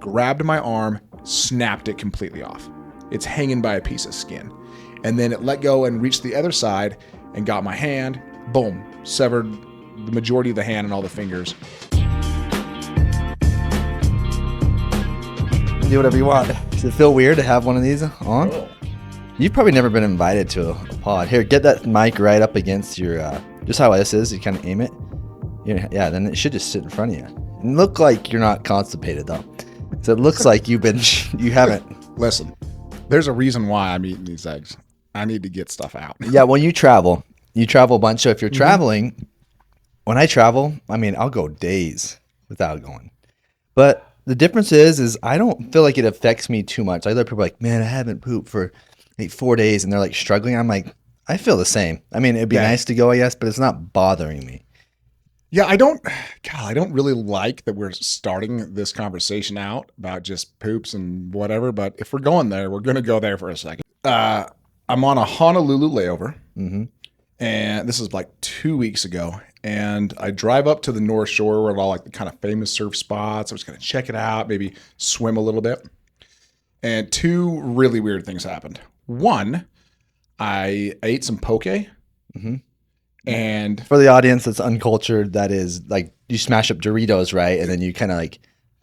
grabbed my arm, snapped it completely off. It's hanging by a piece of skin. And then it let go and reached the other side and got my hand, boom, severed the majority of the hand and all the fingers. Do whatever you want. Does it feel weird to have one of these on? Oh. You've probably never been invited to a pod. Here, get that mic right up against your, just how this is. You kind of aim it. Yeah, then it should just sit in front of you. And look like you're not constipated, though. So it looks like you haven't. Listen, there's a reason why I'm eating these eggs. I need to get stuff out. Yeah, when you travel a bunch. So if you're traveling, when I travel, I mean, I'll go days without going. But the difference is I don't feel like it affects me too much. I let people like, man, I haven't pooped for like 4 days, and they're like struggling. I'm like, I feel the same. I mean, it'd be nice to go, I guess, but it's not bothering me. Yeah, I don't really like that we're starting this conversation out about just poops and whatever, but if we're going there, we're going to go there for a second. I'm on a Honolulu layover, and this is like 2 weeks ago, and I drive up to the North Shore where all like the kind of famous surf spots. I was going to check it out, maybe swim a little bit, and two really weird things happened. One, I ate some poke, and for the audience that's uncultured, that is like you smash up Doritos, right? And then you kind of like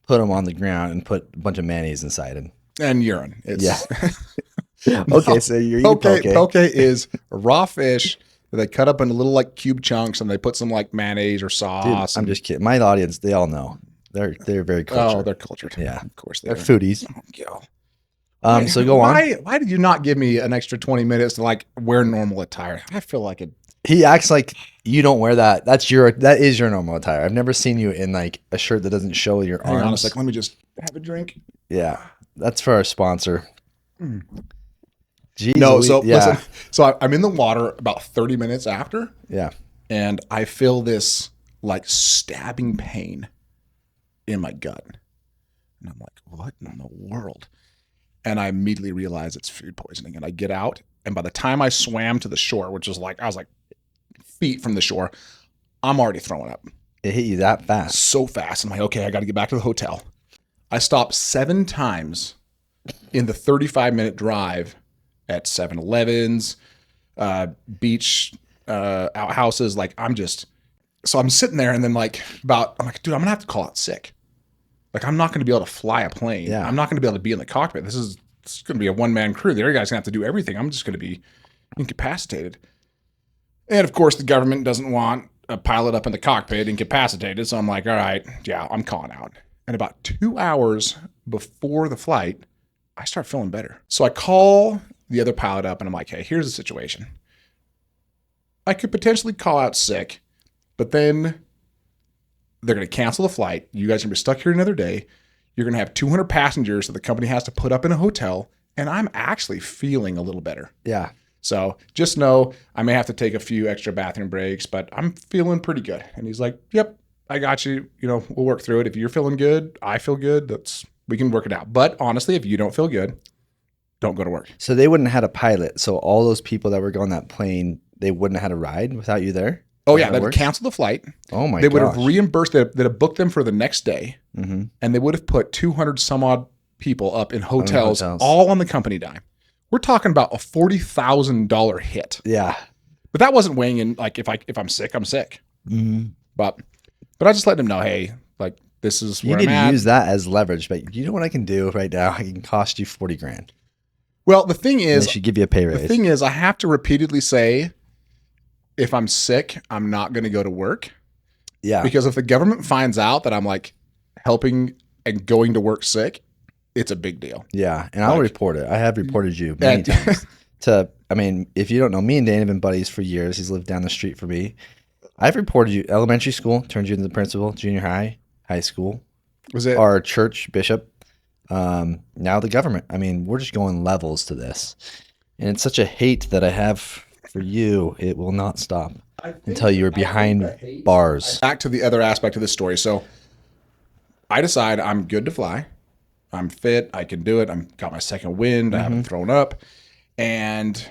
put them on the ground and put a bunch of mayonnaise inside it. And urine. It's, yeah. Okay, so you're eating poke. Poke is raw fish that they cut up into little like cube chunks, and they put some like mayonnaise or sauce. Dude, I'm just kidding. My audience, they all know. They're very cultured. Oh, they're cultured. Yeah, of course they're foodies. Oh, so go on. Why did you not give me an extra 20 minutes to like wear normal attire? I feel like it. He acts like you don't wear that. That is your normal attire. I've never seen you in like a shirt that doesn't show your arms. Hang on a second. Let me just have a drink. Yeah, that's for our sponsor. Jeez, listen. So I'm in the water about 30 minutes after. Yeah, and I feel this like stabbing pain in my gut, and I'm like, what in the world? And I immediately realize it's food poisoning, and I get out, and by the time I swam to the shore, which was like I was like feet from the shore, I'm already throwing up. It hit you that fast? So fast. I'm like, okay, I got to get back to the hotel. I stopped 7 times in the 35-minute drive at 7-Elevens, beach outhouses. Like so I'm sitting there, and then I'm like, dude, I'm gonna have to call out sick. Like, I'm not going to be able to fly a plane. Yeah. I'm not going to be able to be in the cockpit. This is going to be a one-man crew. The other guy's going to have to do everything. I'm just going to be incapacitated. And, of course, the government doesn't want a pilot up in the cockpit incapacitated. So I'm like, all right, yeah, I'm calling out. And about 2 hours before the flight, I start feeling better. So I call the other pilot up, and I'm like, hey, here's the situation. I could potentially call out sick, but then they're going to cancel the flight. You guys are going to be stuck here another day. You're going to have 200 passengers that the company has to put up in a hotel. And I'm actually feeling a little better. Yeah. So just know I may have to take a few extra bathroom breaks, but I'm feeling pretty good. And he's like, yep, I got you. We'll work through it. If you're feeling good, I feel good. We can work it out. But honestly, if you don't feel good, don't go to work. So they wouldn't have had a pilot. So all those people that were going that plane, they wouldn't have had a ride without you there? Oh, yeah. They'd cancel the flight. Oh, my God. They would have reimbursed it. They'd have booked them for the next day. Mm-hmm. And they would have put 200 some odd people up in hotels, all on the company dime. We're talking about a $40,000 hit. Yeah. But that wasn't weighing in, like, if I'm sick, I'm sick. Mm-hmm. But I just let them know, hey, like, this is where I'm at. You need to use that as leverage. But you know what I can do right now? I can cost you $40,000. Well, the thing is, they should give you a pay raise. The thing is, I have to repeatedly say, if I'm sick, I'm not going to go to work. Yeah. Because if the government finds out that I'm like helping and going to work sick, it's a big deal. Yeah. And I'll report it. I have reported you many times. If you don't know, me and Dayne have been buddies for years. He's lived down the street from me. I've reported you elementary school, turned you into the principal, junior high school. Was it our church bishop? Now the government. I mean, we're just going levels to this. And it's such a hate that I have for you. It will not stop until you're behind bars. Back to the other aspect of this story. So I decide I'm good to fly. I'm fit. I can do it. I've got my second wind. I haven't thrown up. And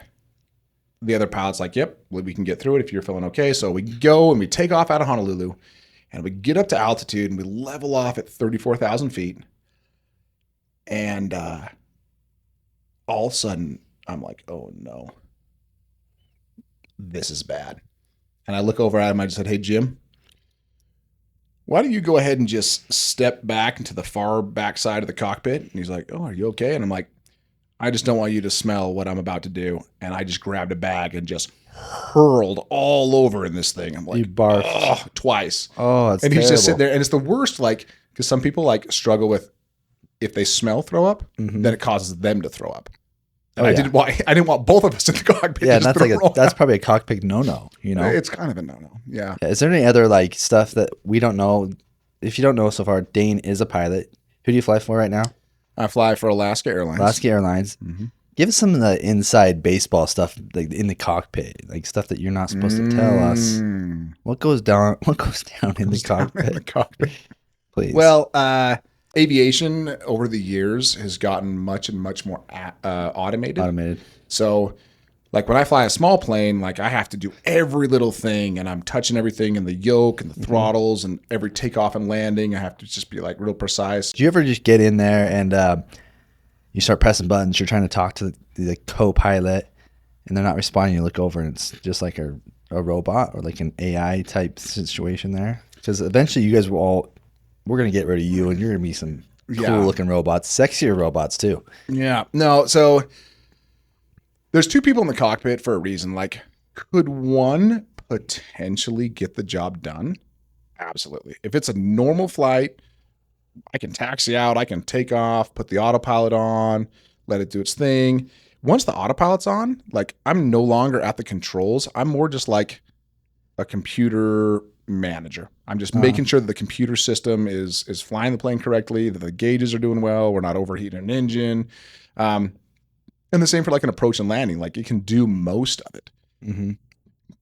the other pilot's like, yep, we can get through it if you're feeling okay. So we go and we take off out of Honolulu, and we get up to altitude, and we level off at 34,000 feet. And all of a sudden, I'm like, oh no, this is bad. And I look over at him. I just said, hey, Jim, why don't you go ahead and just step back into the far back side of the cockpit? And he's like, oh, are you okay? And I'm like, I just don't want you to smell what I'm about to do. And I just grabbed a bag and just hurled all over in this thing. I'm like, You barfed. oh, twice. Oh, that's And terrible. he's just sitting there. And it's the worst, like, because some people like struggle with if they smell throw up, Mhm. then it causes them to throw up. And Oh, I yeah. didn't want both of us in the cockpit. Yeah, to and just that's throw that's up. probably a cockpit no-no, you know? It's kind of a no-no. Yeah. Yeah, is there any other like stuff that we don't know? If you don't know so far, Dayne is a pilot. Who do you fly for right now? I fly for Alaska Airlines. Alaska Airlines. Mhm. Give us some of the inside baseball stuff, like in the cockpit, like stuff that you're not supposed to tell us. Mm. What goes down? What goes down in the Goes down cockpit? in the cockpit. Please. Well, aviation over the years has gotten much and much more automated. Automated. So, like when I fly a small plane, like I have to do every little thing, and I'm touching everything, and the yoke and the throttles, and every takeoff and landing. I have to just be like real precise. Do you ever just get in there and you start pressing buttons? You're trying to talk to the co-pilot, and they're not responding. You look over, and it's just like a robot or like an AI type situation there. Because eventually, you guys we're gonna get rid of you, and you're gonna be some cool looking robots, sexier robots too. Yeah. No. So there's two people in the cockpit for a reason. Like, could one potentially get the job done? Absolutely. If it's a normal flight, I can taxi out, I can take off, put the autopilot on, let it do its thing. Once the autopilot's on, like I'm no longer at the controls. I'm more just like a computer manager. I'm just making sure that the computer system is flying the plane correctly, that the gauges are doing well, we're not overheating an engine. And the same for like an approach and landing. Like it can do most of it. Mm-hmm.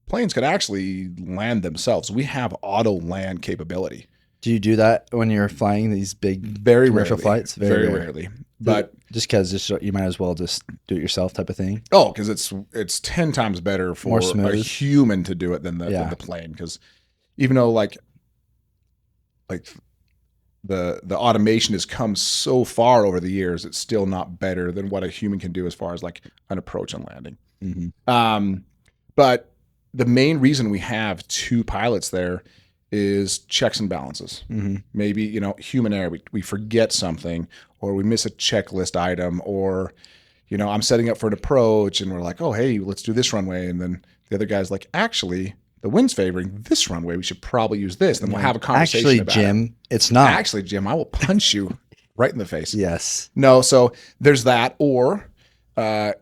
Planes can actually land themselves. We have auto land capability. Do you do that when you're flying these big Very commercial rarely. flights? Very rare. rarely. But just because you might as well just do it yourself type of thing. oh, because it's 10 times better for More a smooth. human to do it than the plane. Because even though like the automation has come so far over the years, it's still not better than what a human can do as far as like an approach and landing. Mm-hmm. But the main reason we have two pilots there is checks and balances. Mm-hmm. Maybe, human error. We forget something, or we miss a checklist item, or, I'm setting up for an approach and we're like, oh, hey, let's do this runway. And then the other guy's like, actually, the wind's favoring this runway. We should probably use this. Then we'll have a conversation Actually, about Jim, it. it's not. Actually, Jim, I will punch you right in the face. Yes. No, so there's that. Or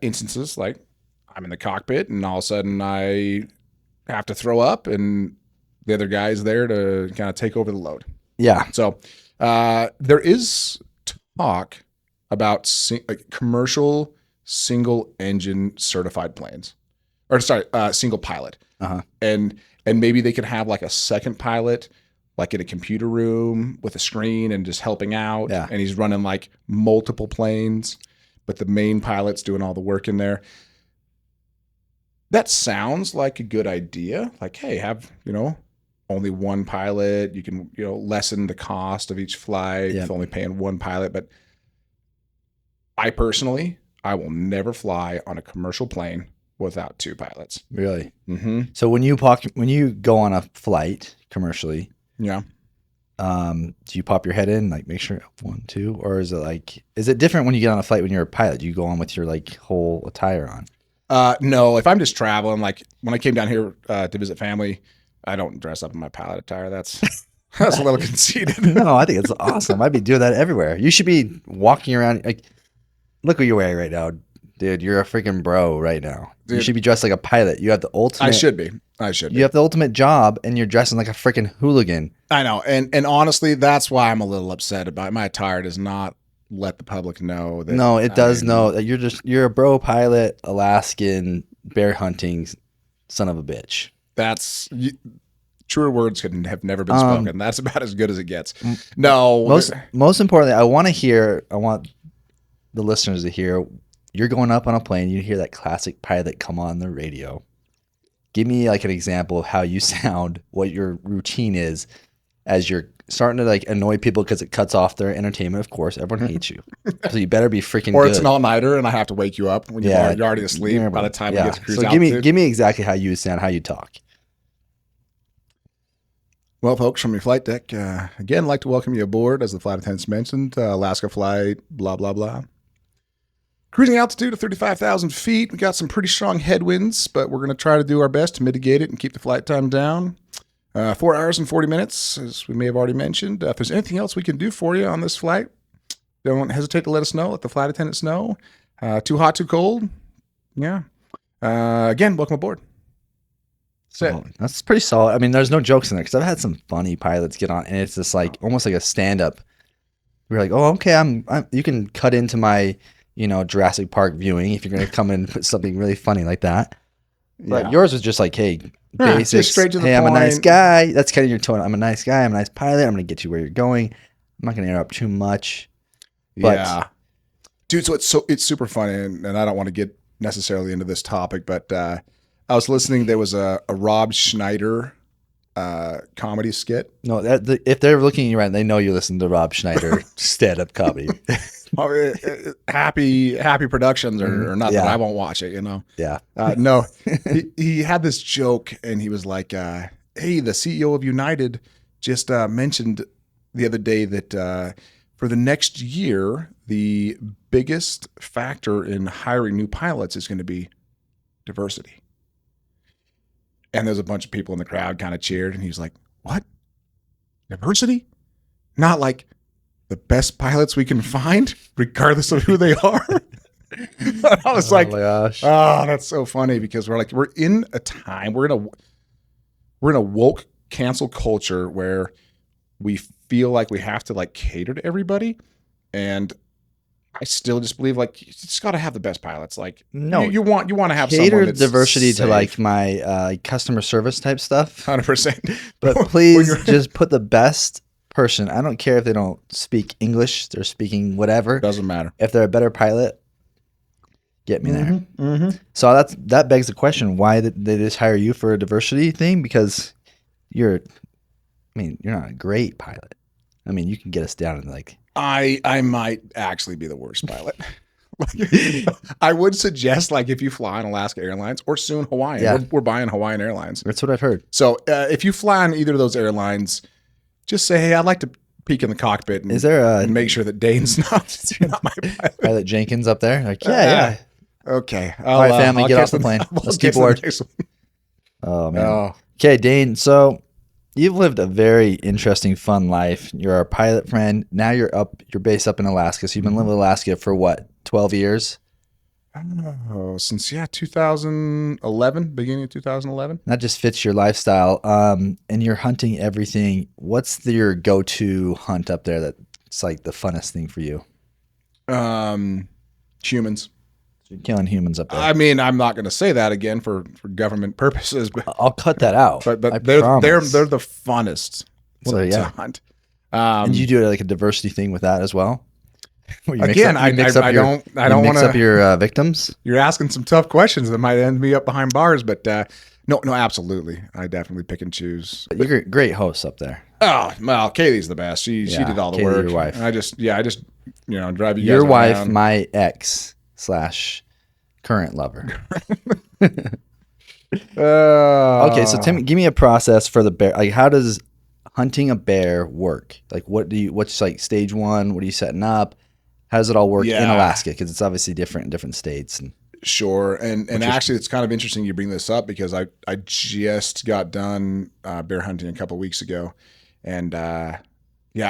instances like I'm in the cockpit and all of a sudden I have to throw up and the other guy's there to kind of take over the load. Yeah. So there is talk about commercial single engine certified planes, or sorry, single pilot. Uh-huh. And maybe they could have like a second pilot, like in a computer room with a screen and just helping out. Yeah. And he's running like multiple planes, but the main pilot's doing all the work in there. That sounds like a good idea. Like, hey, have, only one pilot. You can, lessen the cost of each flight with only paying one pilot. But I personally will never fly on a commercial plane without two pilots. Really? Mm-hmm. So when you go on a flight commercially, Yeah. do you pop your head in, like make sure 1, 2, or is it different when you get on a flight when you're a pilot? Do you go on with your like whole attire on? No, if I'm just traveling, like when I came down here to visit family, I don't dress up in my pilot attire. That's a little conceited. No, I think it's awesome. I'd be doing that everywhere. You should be walking around. Like, look what you're wearing right now, dude. You're a freaking bro right now. Dude. You should be dressed like a pilot. You have the ultimate. I should be. You have the ultimate job, and you're dressing like a freaking hooligan. I know, and honestly, that's why I'm a little upset about it. My attire does not let the public know that. No, it does know that you're a bro pilot, Alaskan bear hunting son of a bitch. That's truer words could have never been spoken. That's about as good as it gets. No, most importantly, I want the listeners to hear. You're going up on a plane. You hear that classic pilot come on the radio. Give me like an example of how you sound, what your routine is as you're starting to like annoy people because it cuts off their entertainment. Of course, everyone hates you, so you better be freaking Or good. it's an all-nighter and I have to wake you up when you're already asleep by the time we get to cruise altitude. Give me exactly how you sound, how you talk. Well, folks, from your flight deck, again, I'd like to welcome you aboard, as the flight attendants mentioned, Alaska flight, blah, blah, blah. Cruising altitude of 35,000 feet. We got some pretty strong headwinds, but we're going to try to do our best to mitigate it and keep the flight time down. 4 hours and 40 minutes, as we may have already mentioned. If there's anything else we can do for you on this flight, don't hesitate to let us know. Let the flight attendants know. Too hot, too cold? Yeah. Again, welcome aboard. So that's pretty solid. I mean, there's no jokes in there because I've had some funny pilots get on, and it's just like almost like a stand-up. We're like, oh, okay, I'm you can cut into my, Jurassic Park viewing if you're gonna come in and put something really funny like that. But yours was just like, hey, basics. Just straight to the point. I'm a nice guy. That's kind of your tone. I'm a nice guy. I'm a nice pilot. I'm gonna get you where you're going. I'm not gonna interrupt too much. But, yeah, dude. So it's super funny, and I don't want to get necessarily into this topic, but I was listening. There was a Rob Schneider comedy skit. No, if they're looking at you right, they know you listen to Rob Schneider stand-up comedy. Happy Productions or nothing. I won't watch it. Yeah. No, he had this joke, and he was like, "Hey, the CEO of United just mentioned the other day that for the next year, the biggest factor in hiring new pilots is going to be diversity." And there's a bunch of people in the crowd kind of cheered, and he's like, "What? Diversity? Not like the best pilots we can find, regardless of who they are?" I was like, my gosh. "Oh, that's so funny," because we're in a time, we're in a woke cancel culture where we feel like we have to like cater to everybody, and I still just believe like you just got to have the best pilots. Like no, you want to have cater someone that's diversity safe. to like my customer service type stuff. 100%. But please just put the best person. I don't care if they don't speak English, they're speaking whatever. Doesn't matter. If they're a better pilot, get me there. Mm-hmm. So that begs the question: why did they just hire you for a diversity thing? Because you're not a great pilot. I mean, you can get us down in like. I might actually be the worst pilot. I would suggest like if you fly on Alaska Airlines or soon Hawaiian, Yeah. we're buying Hawaiian Airlines. That's what I've heard. So if you fly on either of those airlines, just say, "Hey, I'd like to peek in the cockpit and, Is there and make sure that Dayne's not my pilot." Pilot Jenkins up there? Like, yeah. Okay. All right, family, get off the plane. We'll Let's get keep to the board. next one. Oh man. Oh. Okay, Dayne. So you've lived a very interesting, fun life. You're our pilot friend. Now you're based up in Alaska. So you've been living in Alaska for what, 12 years? Oh, since 2011, beginning of 2011. That just fits your lifestyle. And you're hunting everything. What's your go-to hunt up there that's like the funnest thing for you? Humans. You're killing humans up there. I mean, I'm not going to say that again for government purposes, but I'll cut that out. but I they're promise. the funnest Well, to yeah. hunt. And you do like a diversity thing with that as well? Where you Again, you I don't mix want up to. your victims. You're asking some tough questions that might end me up behind bars, but no, absolutely, I definitely pick and choose. You're a great host up there. Oh well, Kaylee's the best. She did all the Katie, work. your wife. I just drive you guys Your wife, around. my ex / current lover. Okay, so Tim, give me a process for the bear. Like, how does hunting a bear work? Like, what's like stage one? What are you setting up? How does it all work in Alaska? Because it's obviously different in different states. Sure, and actually, it's kind of interesting you bring this up because I just got done bear hunting a couple weeks ago, and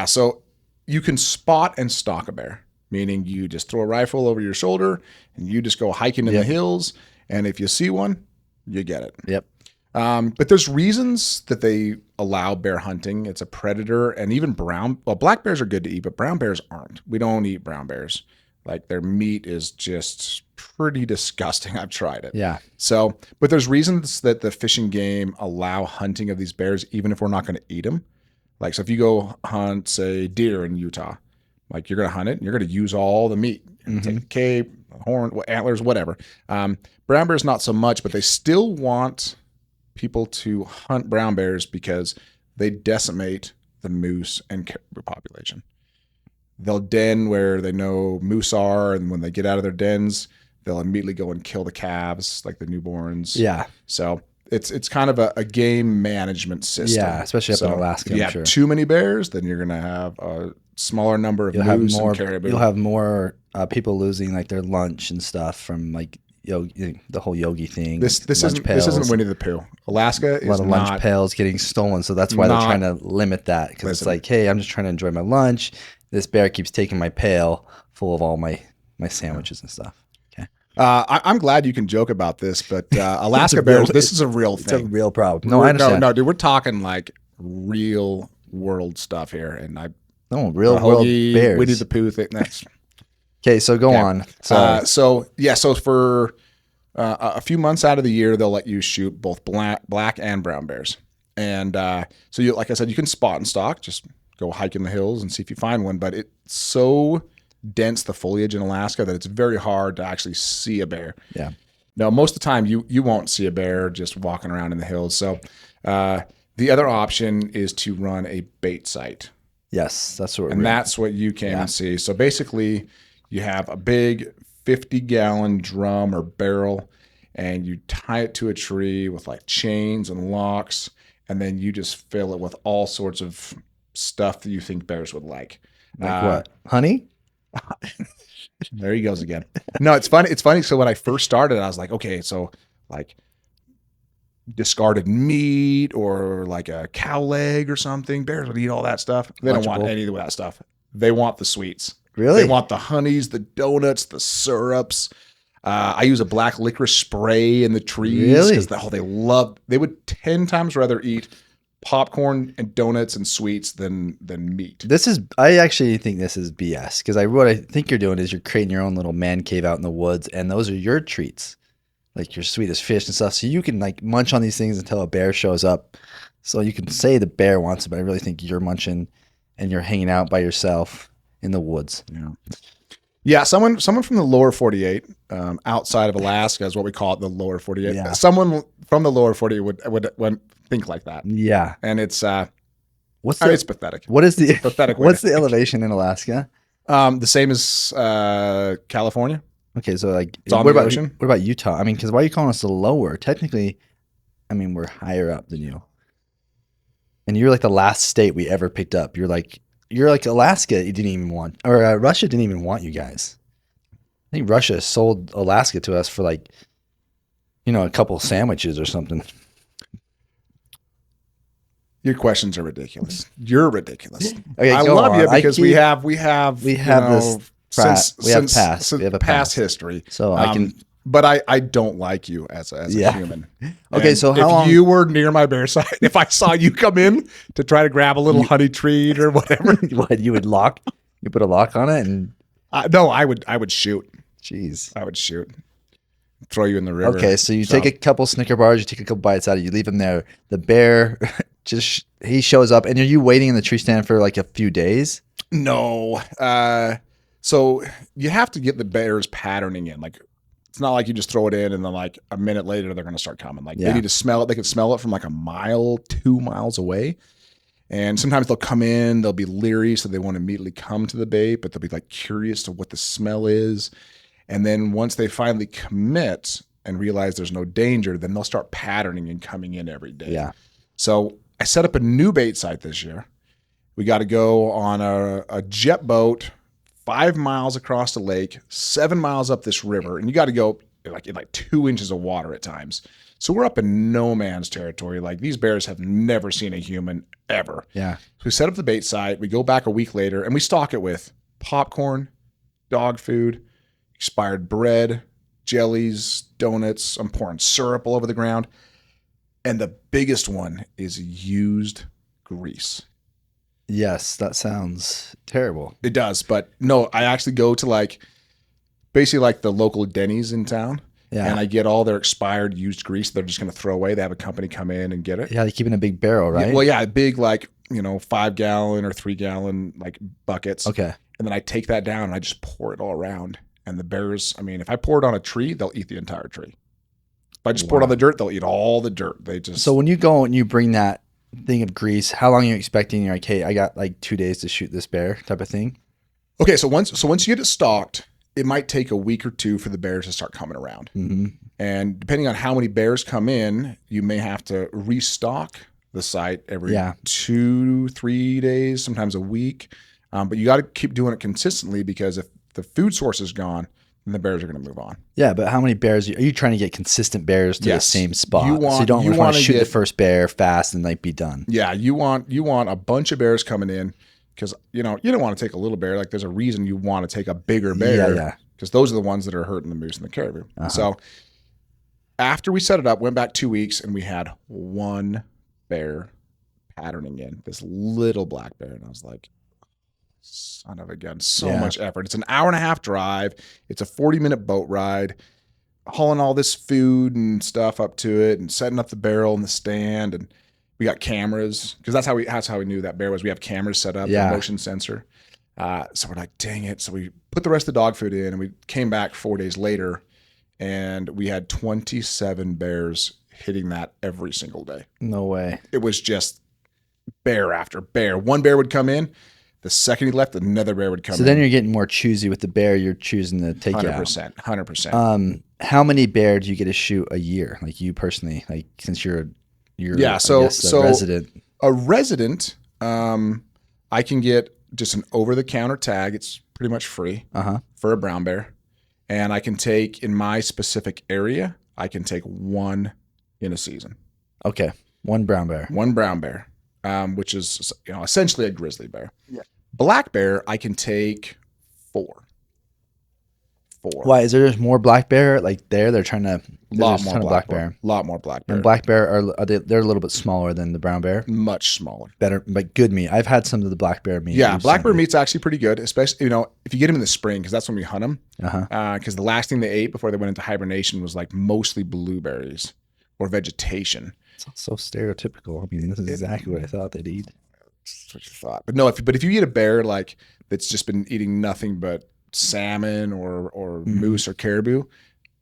so you can spot and stalk a bear, meaning you just throw a rifle over your shoulder and you just go hiking in the hills, and if you see one, you get it. Yep. But there's reasons that they allow bear hunting. It's a predator, and even black bears are good to eat, but brown bears aren't. We don't eat brown bears. Like, their meat is just pretty disgusting. I've tried it. Yeah. So, but there's reasons that the Fish and Game allow hunting of these bears, even if we're not going to eat them. Like, so if you go hunt, say, deer in Utah, like, you're going to hunt it and you're going to use all the meat. Take the cape, horn, antlers, whatever. Brown bears, not so much, but they still want people to hunt brown bears because they decimate the moose and caribou population. They'll den where they know moose are, and when they get out of their dens, they'll immediately go and kill the calves, like the newborns. Yeah. So it's kind of a game management system. Yeah, especially up in Alaska. If you I'm have too many bears, then you're going to have a smaller number of moose and caribou. You'll have more people losing like their lunch and stuff from like the whole yogi thing. This isn't Winnie the Pooh. Alaska is a lot of lunch pails getting stolen, so that's why they're trying to limit that, because it's like, hey, I'm just trying to enjoy my lunch. This bear keeps taking my pail full of all my sandwiches and stuff. Okay. I'm glad you can joke about this, but Alaska bears, this is a real thing. It's a real problem. No, I understand. No, dude, we're talking like real world stuff here, and real world bears. Winnie the Pooh thing. That's okay. So go on. So for a few months out of the year, they'll let you shoot both black and brown bears, and so you, like I said, you can spot and stalk. Just go hike in the hills and see if you find one. But it's so dense, the foliage in Alaska, that it's very hard to actually see a bear. Yeah. Now, most of the time, you won't see a bear just walking around in the hills. So the other option is to run a bait site. Yes, that's what you can see. So basically, you have a big 50-gallon drum or barrel, and you tie it to a tree with like chains and locks, and then you just fill it with all sorts of stuff that you think bears would like. Like what? Honey? There he goes again. No, it's funny. It's funny. So when I first started, I was like, okay, so like discarded meat or like a cow leg or something. Bears would eat all that stuff. They don't want any of that stuff. They want the sweets. Really? They want the honeys, the donuts, the syrups. I use a black licorice spray in the trees because they would 10 times rather eat popcorn and donuts and sweets than meat. I actually think this is BS, because what I think you're doing is you're creating your own little man cave out in the woods, and those are your treats, like your sweetest fish and stuff. So you can like munch on these things until a bear shows up. So you can say the bear wants it, but I really think you're munching and you're hanging out by yourself in the woods. Yeah. Someone from the lower 48, outside of Alaska is what we call it, the lower 48. Yeah. Someone from the lower 48 would think like that. Yeah. And it's it's pathetic. What is the pathetic? What's the elevation in Alaska? The same as California. Okay, so like it's on the ocean. What about Utah? I mean, because why are you calling us the lower? Technically, I mean, we're higher up than you. And you're like the last state we ever picked up. You're like Alaska. You didn't even want, or Russia didn't even want you guys. I think Russia sold Alaska to us for like, a couple sandwiches or something. Your questions are ridiculous. You're ridiculous. Okay, I love you because we have this past history. So I can, but I don't like you as a human. Okay, and so if you were near my bear site, if I saw you come in to try to grab a little honey treat or whatever, what you would lock? You put a lock on it, and no, I would shoot. Jeez, I would shoot. Throw you in the river. Okay, so you take a couple Snicker bars, you take a couple bites out of it, you leave him there. The bear he shows up, and are you waiting in the tree stand for like a few days? No. So you have to get the bears patterning in. Like, it's not like you just throw it in and then like a minute later they're going to start coming. Like they need to smell it. They can smell it from like a mile, 2 miles away. And sometimes they'll come in, they'll be leery, so they won't immediately come to the bait, but they'll be like curious to what the smell is. And then once they finally commit and realize there's no danger, then they'll start patterning and coming in every day. Yeah. So I set up a new bait site this year. We got to go on a jet boat 5 miles across the lake, 7 miles up this river, and you got to go in like 2 inches of water at times. So we're up in no man's territory. Like, these bears have never seen a human ever. Yeah. So we set up the bait site. We go back a week later, and we stock it with popcorn, dog food, expired bread, jellies, donuts. I'm pouring syrup all over the ground. And the biggest one is used grease. Yes, that sounds terrible. It does, but no, I actually go to basically like the local Denny's in town. Yeah. And I get all their expired used grease they're just going to throw away. They have a company come in and get it. Yeah, they keep it in a big barrel, right? Yeah, well, yeah, big 5-gallon or 3-gallon buckets. Okay. And then I take that down and I just pour it all around. And the bears, I mean, if I pour it on a tree, they'll eat the entire tree. If I just pour it on the dirt, they'll eat all the dirt. So when you go and you bring that thing of grease, how long are you expecting? You're like, hey, I got like 2 days to shoot this bear type of thing. Okay, so once you get it stalked, it might take a week or two for the bears to start coming around. Mm-hmm. And depending on how many bears come in, you may have to restock the site every 2-3 days, sometimes a week. But you got to keep doing it consistently, because if the food source is gone, then the bears are going to move on. Yeah, but how many bears are you trying to get consistent bears to the same spot? So you don't want to shoot the first bear fast and like be done. Yeah, you want a bunch of bears coming in, because you don't want to take a little bear. Like, there's a reason you want to take a bigger bear, because those are the ones that are hurting the moose and the caribou. So after we set it up, went back 2 weeks, and we had one bear patterning in, this little black bear, and I was like, son of a gun, so much effort. It's an 1.5-hour drive. It's a 40-minute boat ride, hauling all this food and stuff up to it, and setting up the barrel and the stand. And we got cameras, because that's how we knew that bear was. We have cameras set up, a motion sensor. So we're like, dang it. So we put the rest of the dog food in, and we came back 4 days later, and we had 27 bears hitting that every single day. No way. It was just bear after bear. One bear would come in. The second he left, another bear would come in. So then you're getting more choosy with the bear you're choosing to take 100%, 100%. How many bear do you get to shoot a year? Like you personally, like since you're so a resident. A resident, I can get just an over-the-counter tag. It's pretty much free for a brown bear. And I can take, in my specific area, I can take one in a season. Okay, one brown bear. One brown bear, which is essentially a grizzly bear. Yeah. Black bear, I can take 4. Why is there just more black bear? Like they're trying to lot more black bear. And black bear they're a little bit smaller than the brown bear. Much smaller. Better, but good meat. I've had some of the black bear meat. Yeah, black bear meat's actually pretty good, especially if you get them in the spring, because that's when we hunt them. Because the last thing they ate before they went into hibernation was like mostly blueberries or vegetation. It's so stereotypical. I mean, this is exactly what I thought they'd eat. That's what you thought. But no, if you eat a bear like that's just been eating nothing but salmon or moose or caribou,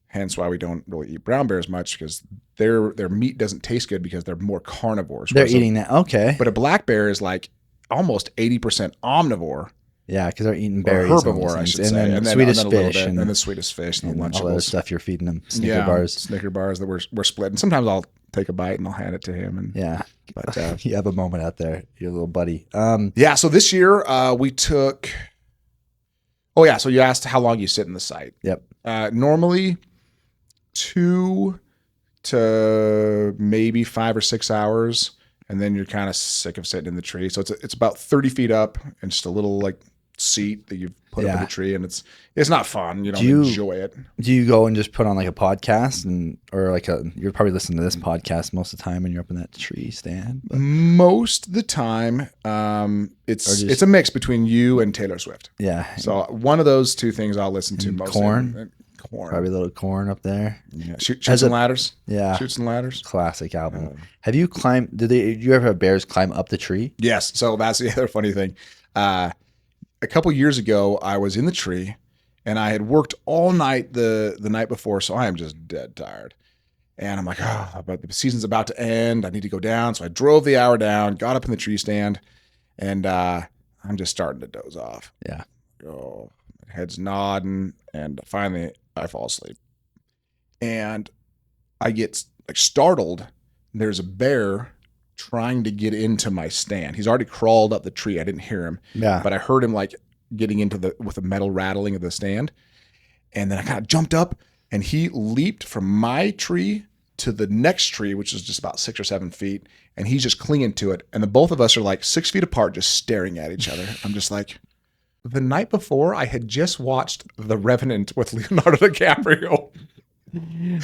hence why we don't really eat brown bears much, because their meat doesn't taste good because they're more carnivores. They're eating that. Okay. But a black bear is like almost 80% omnivore. Yeah, because they're eating berries. Or herbivore, I should say. And then Swedish fish. And the Swedish fish and the Lunchables. All that stuff you're feeding them. Snicker bars. Snicker bars that we're splitting. Sometimes I'll take a bite and I'll hand it to him. And but you have a moment out there, your little buddy. So this year we took. Oh yeah, so you asked how long you sit in the site. Yep. Normally 2 to maybe 5 or 6 hours, and then you're kind of sick of sitting in the tree. So it's about 30 feet up and just a little like seat that you've put up in the tree, and it's not fun. You don't enjoy it. Do you go and just put on like a podcast you're probably listening to this podcast most of the time when you're up in that tree stand? But. Most of the time, it's a mix between you and Taylor Swift. Yeah. So one of those two things I'll listen to most. Corn. Probably a little corn up there. Yeah. Chutes and Ladders. Yeah. Chutes and Ladders. Classic album. Have you climbed? Did you ever have bears climb up the tree? Yes. So that's the other funny thing. A couple years ago, I was in the tree, and I had worked all night the night before, so I am just dead tired. And I'm like, but the season's about to end. I need to go down. So I drove the hour down, got up in the tree stand, and I'm just starting to doze off. Yeah. Oh, my head's nodding, and finally I fall asleep. And I get like startled. There's a bear trying to get into my stand. He's already crawled up the tree. I didn't hear him. Yeah. But I heard him like getting with the metal rattling of the stand. And then I kind of jumped up, and he leaped from my tree to the next tree, which is just about 6 or 7 feet. And he's just clinging to it. And the both of us are like 6 feet apart, just staring at each other. I'm just like, the night before I had just watched The Revenant with Leonardo DiCaprio.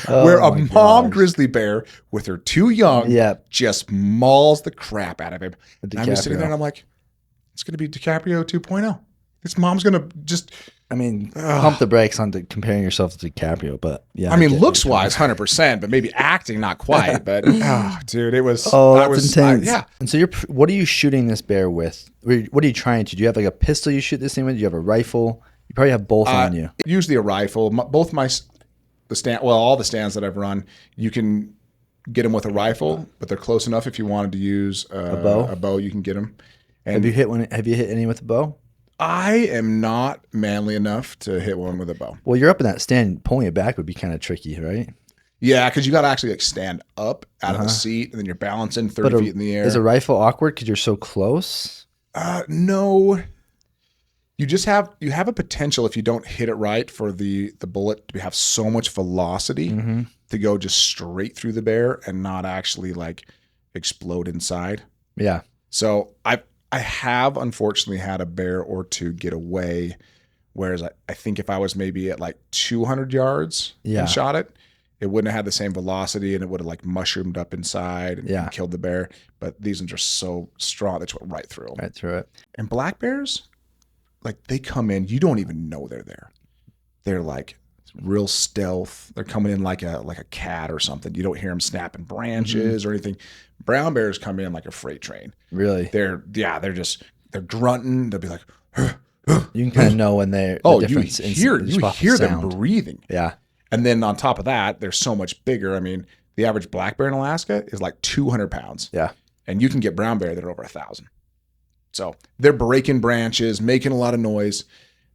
Where a mom grizzly bear with her 2 young just mauls the crap out of him. And I'm just sitting there and I'm like, it's going to be DiCaprio 2.0. This mom's going to just... pump the brakes on comparing yourself to DiCaprio, but yeah. Looks-wise, 100%, but maybe acting, not quite. But, dude, it was... That's intense. And so what are you shooting this bear with? What are you trying to? Do you have like a pistol you shoot this thing with? Do you have a rifle? You probably have both on you. Usually a rifle. All the stands that I've run, you can get them with a rifle, but they're close enough. If you wanted to use bow? a bow, you can get them. And Have you hit one? Have you hit any with a bow? I am not manly enough to hit one with a bow. Well, you're up in that stand. Pulling it back would be kind of tricky, right? Yeah, because you got to actually like stand up out of the seat, and then you're balancing 30 feet in the air. Is a rifle awkward because you're so close? No. You have a potential if you don't hit it right for the bullet to have so much velocity to go just straight through the bear and not actually like explode inside. Yeah. So I have unfortunately had a bear or two get away, whereas I think if I was maybe at like 200 yards and shot it, it wouldn't have had the same velocity and it would have like mushroomed up inside and killed the bear. But these ones are so strong, they just went right through them. Right through it. And black bears, like they come in, you don't even know they're there. They're like real stealth. They're coming in like a cat or something. You don't hear them snapping branches or anything. Brown bears come in like a freight train. Really? They're grunting. They'll be like, you can kind of know when they're you hear them breathing. Yeah. And then on top of that, they're so much bigger. I mean, the average black bear in Alaska is like 200 pounds. Yeah. And you can get brown bear that are over 1,000. So they're breaking branches, making a lot of noise.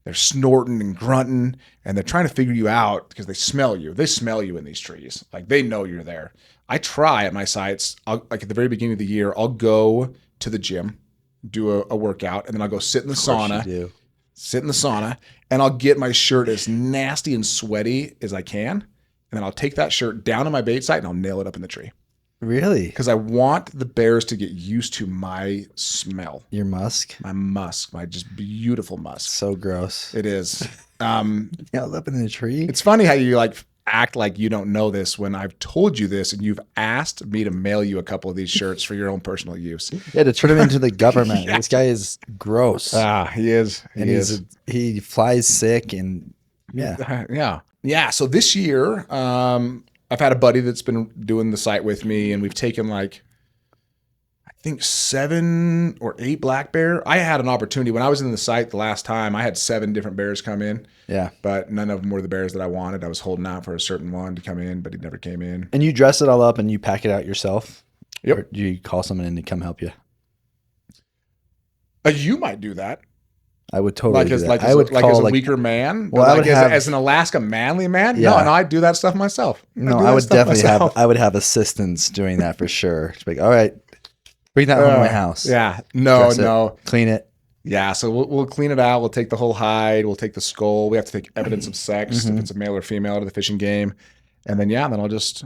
They're snorting and grunting, and they're trying to figure you out because they smell you. They smell you in these trees. Like they know you're there. I try at my sites, like at the very beginning of the year, I'll go to the gym, do a workout, and then I'll go sit in the sauna. Sit in the sauna, and I'll get my shirt as nasty and sweaty as I can, and then I'll take that shirt down to my bait site and I'll nail it up in the tree. Really? Because I want the bears to get used to my smell. Your musk? My musk, my just beautiful musk. So gross. It is. Nailed up in the tree? It's funny how you like act like you don't know this when I've told you this and you've asked me to mail you a couple of these shirts for your own personal use. Yeah, to turn him into the government. This guy is gross. He is. He flies sick and yeah. So this year, I've had a buddy that's been doing the site with me, and we've taken like I think 7 or 8 black bear. I had an opportunity when I was in the site the last time. I had 7 different bears come in. Yeah. But none of them were the bears that I wanted. I was holding out for a certain one to come in, but he never came in. And you dress it all up and you pack it out yourself? Yep. Or do you call someone in to come help you? You might do that. I would totally do that. I would call as a weaker man. Well, I would as an Alaska manly man. Yeah. No, I'd do that stuff myself. I would definitely I would have assistance doing that for sure. Just like, all right, bring that home to my house. Yeah. No. Clean it. Yeah. So we'll clean it out. We'll take the whole hide. We'll take the skull. We have to take evidence of sex if it's a male or female to the fishing game, and then I'll just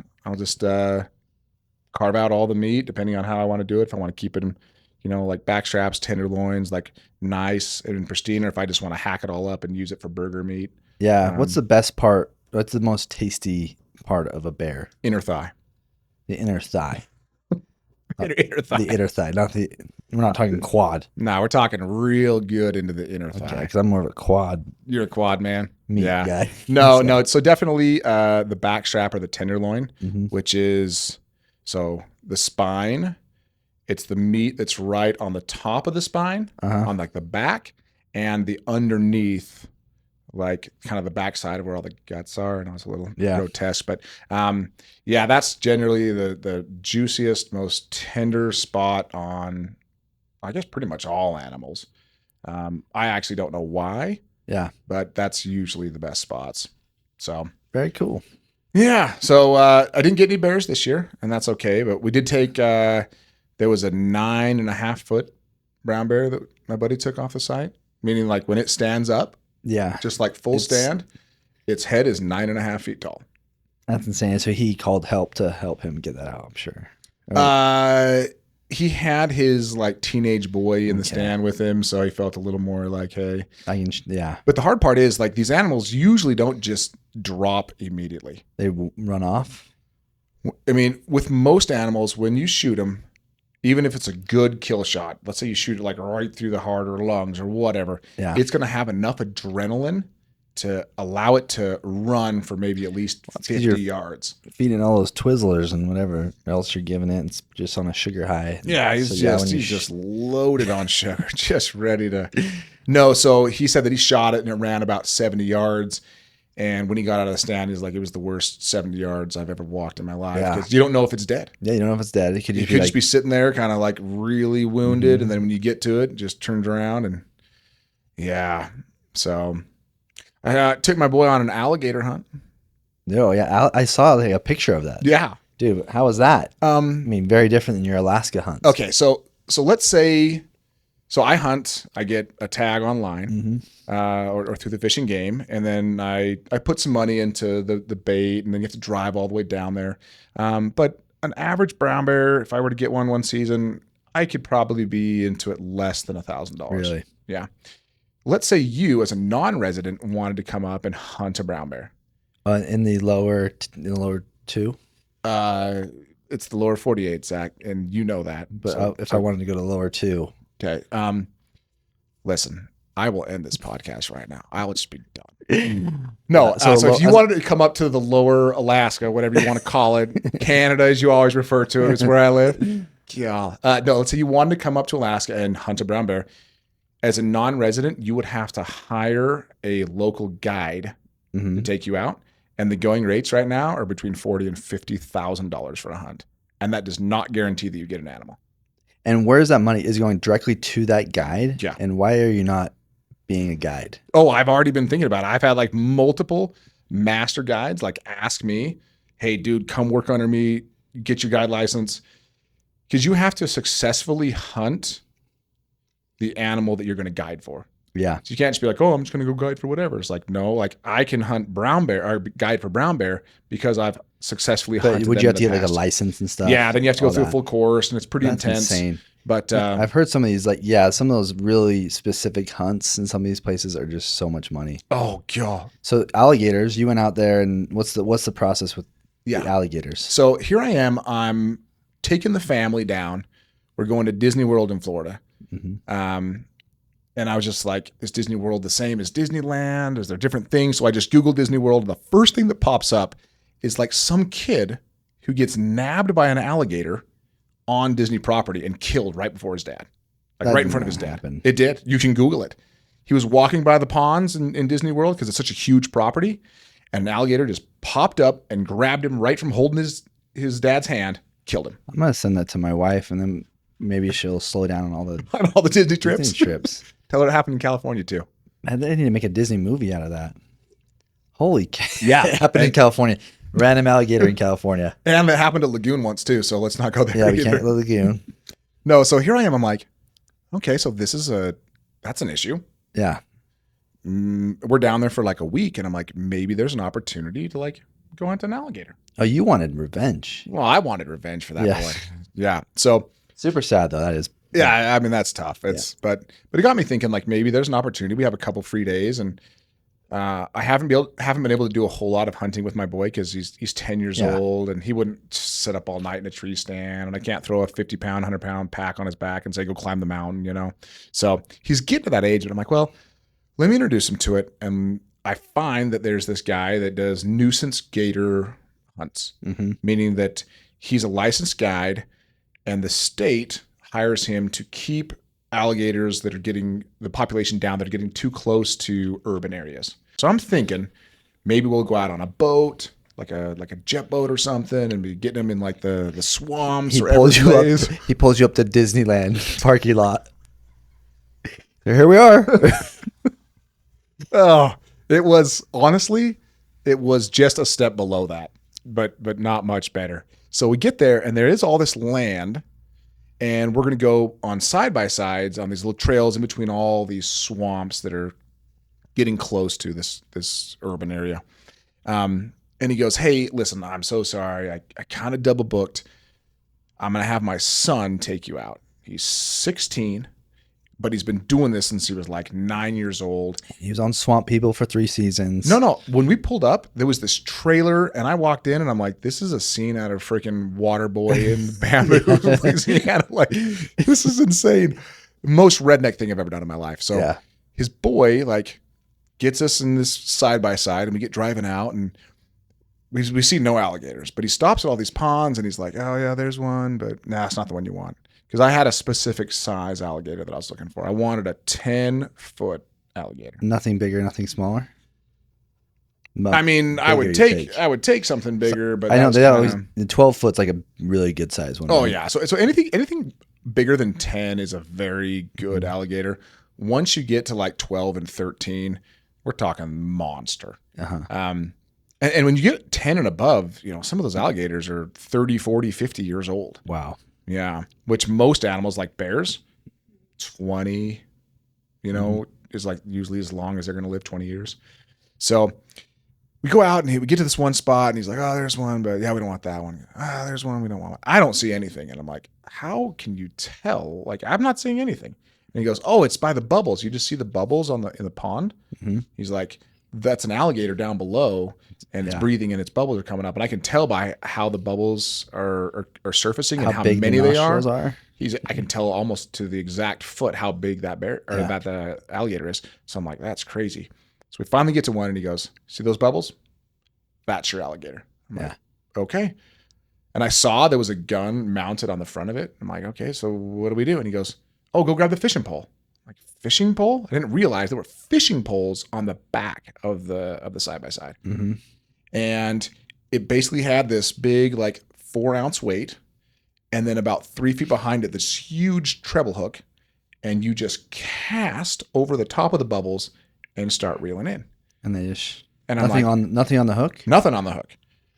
carve out all the meat depending on how I want to do it. If I want to keep it in, like back straps, tenderloins, like nice and pristine, or if I just want to hack it all up and use it for burger meat. Yeah. What's the best part? What's the most tasty part of a bear? Inner thigh. The inner thigh. Inner thigh. The inner thigh, we're not talking quad. No, we're talking real good into the inner thigh. Okay, because I'm more of a quad. You're a quad man. Meat guy. No. So definitely the back strap or the tenderloin, which is the spine. It's the meat that's right on the top of the spine, on like the back, and the underneath, like kind of the backside of where all the guts are. And it's a little grotesque, but that's generally the juiciest, most tender spot on, I guess, pretty much all animals. I actually don't know why. Yeah, but that's usually the best spots. So very cool. Yeah. So I didn't get any bears this year, and that's okay. But we did take. There was a 9.5 foot brown bear that my buddy took off the site, meaning like when it stands up, just like full stand, its head is 9.5 feet tall. That's insane. So he called help to help him get that out, I'm sure. He had his like teenage boy in the stand with him, so he felt a little more like, hey. But the hard part is like these animals usually don't just drop immediately. They run off? I mean, with most animals, when you shoot them, even if it's a good kill shot, let's say you shoot it like right through the heart or lungs or whatever, it's going to have enough adrenaline to allow it to run for maybe at least 50 yards. Feeding all those Twizzlers and whatever else you're giving it, it's just on a sugar high. Yeah, he's just loaded on sugar, just ready to. No, so he said that he shot it and it ran about 70 yards. And when he got out of the stand, he's like, it was the worst 70 yards I've ever walked in my life. Yeah. Because you don't know if it's dead. Yeah, you don't know if it's dead. It could You just could be just like, be sitting there kind of like really wounded. And then when you get to it, it just turns around and yeah. So I took my boy on an alligator hunt. oh yeah, I saw like a picture of that. Yeah. Dude, how was that? I mean, very different than your Alaska hunts. Okay. So let's say, so I hunt, I get a tag online or through the fishing game. And then I put some money into the bait, and then you have to drive all the way down there. But an average brown bear, if I were to get one season, I could probably be into it less than $1,000. Really? Yeah. Let's say you, as a non-resident, wanted to come up and hunt a brown bear. In the lower two? It's the lower 48, Zach, and you know that. But if I wanted to go to lower two. Okay. Listen, I will end this podcast right now. I will just be done. No. So if you wanted to come up to the lower Alaska, whatever you want to call it, Canada, as you always refer to it, is where I live. Yeah. No, let's say you wanted to come up to Alaska and hunt a brown bear. As a non-resident, you would have to hire a local guide to take you out. And the going rates right now are between $40,000 and $50,000 for a hunt. And that does not guarantee that you get an animal. And where is that money? Is it going directly to that guide? Yeah. And why are you not being a guide? Oh, I've already been thinking about it. I've had like multiple master guides like ask me, hey, dude, come work under me, get your guide license. Because you have to successfully hunt the animal that you're going to guide for. Yeah. So you can't just be like, oh, I'm just going to go guide for whatever. It's like, no, like I can hunt brown bear or guide for brown bear because I've successfully hunted. But would them you have to in get the like a past. license and stuff? Yeah, then you have to go All through a that. full course, and it's pretty That's intense. insane. But I've heard some of these, like, yeah, some of those really specific hunts in some of these places are just so much money. oh god, So alligators, you went out there, and what's the process with the alligators? so here I am. I'm taking the family down. We're going to Disney World in Florida. And I was just like, is Disney World the same as Disneyland? Is there different things? So I just Googled Disney World, and the first thing that pops up is like some kid who gets nabbed by an alligator on Disney property and killed right before his dad. Like That right in did front of not his dad. happen. It did. You can Google it. He was walking by the ponds in Disney World because it's such a huge property, and an alligator just popped up and grabbed him right from holding his dad's hand, killed him. I'm gonna send that to my wife, and then maybe she'll slow down on all the On all the Disney trips. Disney trips. Tell her it happened in California too. And they need to make a Disney movie out of that. Holy cow. Yeah. It happened in California. Random alligator in California. And it happened at Lagoon once too, so let's not go there Yeah, we either. can't go to the lagoon. No, so here I am. I'm like, okay, so that's an issue. Yeah. We're down there for like a week, and I'm like, maybe there's an opportunity to like go hunt an alligator. Oh, you wanted revenge. Well, I wanted revenge for that Yeah. boy. Yeah. So Super sad though. That is. yeah, I mean that's tough. But it got me thinking like maybe there's an opportunity. We have a couple free days, and I haven't been able to do a whole lot of hunting with my boy because he's 10 years old, and he wouldn't sit up all night in a tree stand, and I can't throw a 50-pound, 100-pound pack on his back and say go climb the mountain, you know. So he's getting to that age, and I'm like, well, let me introduce him to it, and I find that there's this guy that does nuisance gator hunts, meaning that he's a licensed guide, and the state hires him to keep alligators that are getting the population down, that are getting too close to urban areas. So I'm thinking maybe we'll go out on a boat, like a jet boat or something, and be getting them in like the swamps He or pulls you Everglades. up. He pulls you up to Disneyland parking lot. So here we are. Oh, it was just a step below that, but not much better. So we get there, and there is all this land, and we're going to go on side-by-sides on these little trails in between all these swamps that are getting close to this urban area. And he goes, hey, listen, I'm so sorry. I kind of double booked. I'm going to have my son take you out. He's 16, but he's been doing this since he was like 9 years old. He was on Swamp People for 3 seasons. No. When we pulled up, there was this trailer, and I walked in, and I'm like, this is a scene out of freaking Waterboy in Bamboo, Louisiana. Like, this is insane. Most redneck thing I've ever done in my life. So Yeah. his boy, like, gets us in this side-by-side, and we get driving out, and we see no alligators. But he stops at all these ponds, and he's like, oh, yeah, there's one, but nah, it's not the one you want. Because I had a specific size alligator that I was looking for. I wanted a 10-foot alligator. Nothing bigger, nothing smaller. I mean, I would take something bigger, but I know they always the 12 foot's like a really good size one. Oh yeah, so anything bigger than 10 is a very good alligator. Once you get to like 12 and 13, we're talking monster. And when you get 10 and above, some of those alligators are 30, 40, 50 years old. Wow. Yeah, which most animals like bears, 20, is like usually as long as they're going to live, 20 years. So we go out and we get to this one spot and he's like, oh, there's one, but yeah, we don't want that one. There's one we don't want. I don't see anything. And I'm like, how can you tell? Like, I'm not seeing anything. And he goes, oh, it's by the bubbles. You just see the bubbles in the pond. Mm-hmm. He's like, that's an alligator down below and it's breathing and its bubbles are coming up. And I can tell by how the bubbles are surfacing and how many they are. I can tell almost to the exact foot how big that bear or that the alligator is. So I'm like, that's crazy. So we finally get to one and he goes, see those bubbles? That's your alligator. I'm like, okay. And I saw there was a gun mounted on the front of it. I'm like, okay, so what do we do? And he goes, oh, go grab the fishing pole. I'm like, fishing pole? I didn't realize there were fishing poles on the back of the side-by-side. Mm-hmm. And it basically had this big, like 4-ounce weight. And then about 3 feet behind it, this huge treble hook. And you just cast over the top of the bubbles and start reeling in. And they just nothing on the hook? Nothing on the hook.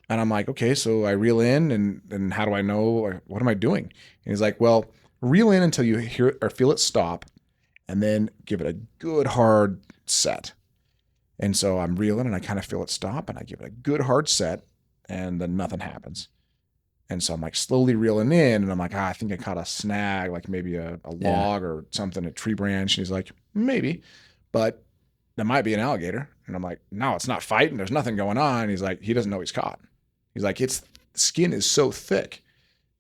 And I'm like, okay, so I reel in and how do I know, what am I doing? And he's like, well, reel in until you hear or feel it stop and then give it a good hard set. And so I'm reeling and I kind of feel it stop and I give it a good hard set and then nothing happens. And so I'm like slowly reeling in and I'm like, I think I caught a snag, like maybe a log or something, a tree branch. And he's like, maybe, but that might be an alligator. And I'm like, no, it's not fighting. There's nothing going on. And he's like, he doesn't know he's caught. He's like, its skin is so thick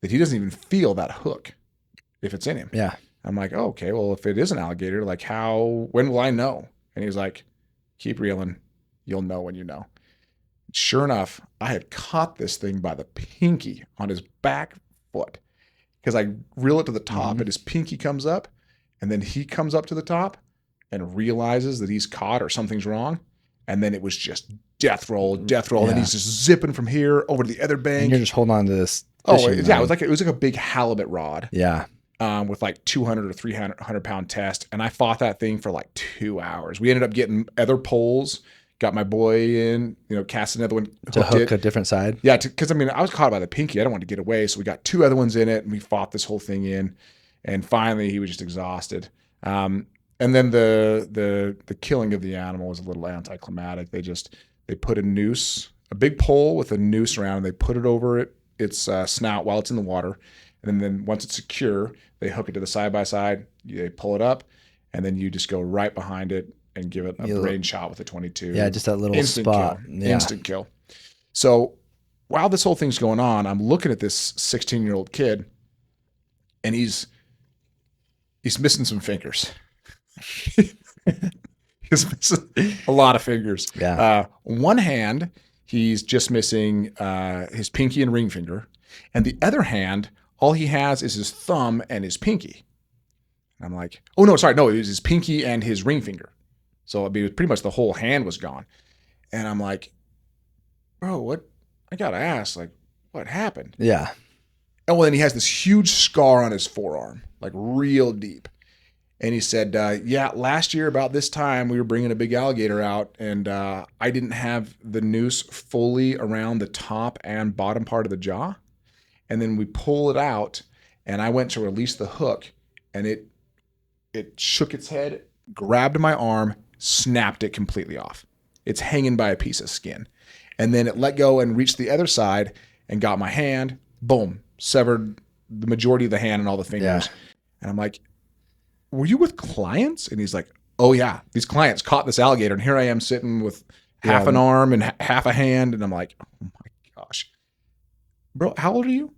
that he doesn't even feel that hook if it's in him. Yeah. I'm like, oh, okay, well, if it is an alligator, like when will I know? And he was like, keep reeling. You'll know when you know. Sure enough, I had caught this thing by the pinky on his back foot because I reel it to the top and his pinky comes up and then he comes up to the top and realizes that he's caught or something's wrong. And then it was just death roll. Yeah. And he's just zipping from here over to the other bank. And you're just holding on to this. It was like a big halibut rod. Yeah. With like 200 or 300 pound test. And I fought that thing for like 2 hours. We ended up getting other poles, got my boy in, cast another one. To hook a different side? Yeah. Because I was caught by the pinky. I don't want to get away. So we got 2 other ones in it and we fought this whole thing in. And finally he was just exhausted. And then the killing of the animal was a little anticlimactic. They put a noose, a big pole with a noose around, and they put it over its snout while it's in the water. And then once it's secure, they hook it to the side-by-side, they pull it up, and then you just go right behind it and give it a brain shot with a 22. Yeah, just that little instant spot. Kill. Yeah. Instant kill. So while this whole thing's going on, I'm looking at this 16-year-old kid, and he's missing some fingers. He's missing a lot of fingers. Yeah. One hand, he's just missing his pinky and ring finger. And the other hand, all he has is his thumb and his pinky. And I'm like, oh, no, sorry. No, it was his pinky and his ring finger. So it was pretty much the whole hand was gone. And I'm like, bro, what? I got to ask, like, what happened? Yeah. And well, then he has this huge scar on his forearm, like real deep. And he said, last year about this time, we were bringing a big alligator out, and I didn't have the noose fully around the top and bottom part of the jaw. And then we pull it out, and I went to release the hook, and it shook its head, grabbed my arm, snapped it completely off. It's hanging by a piece of skin. And then it let go and reached the other side and got my hand, boom, severed the majority of the hand and all the fingers. Yeah. And I'm like, were you with clients? And he's like, oh yeah, these clients caught this alligator and here I am sitting with half an arm and half a hand. And I'm like, oh my gosh, bro, how old are you?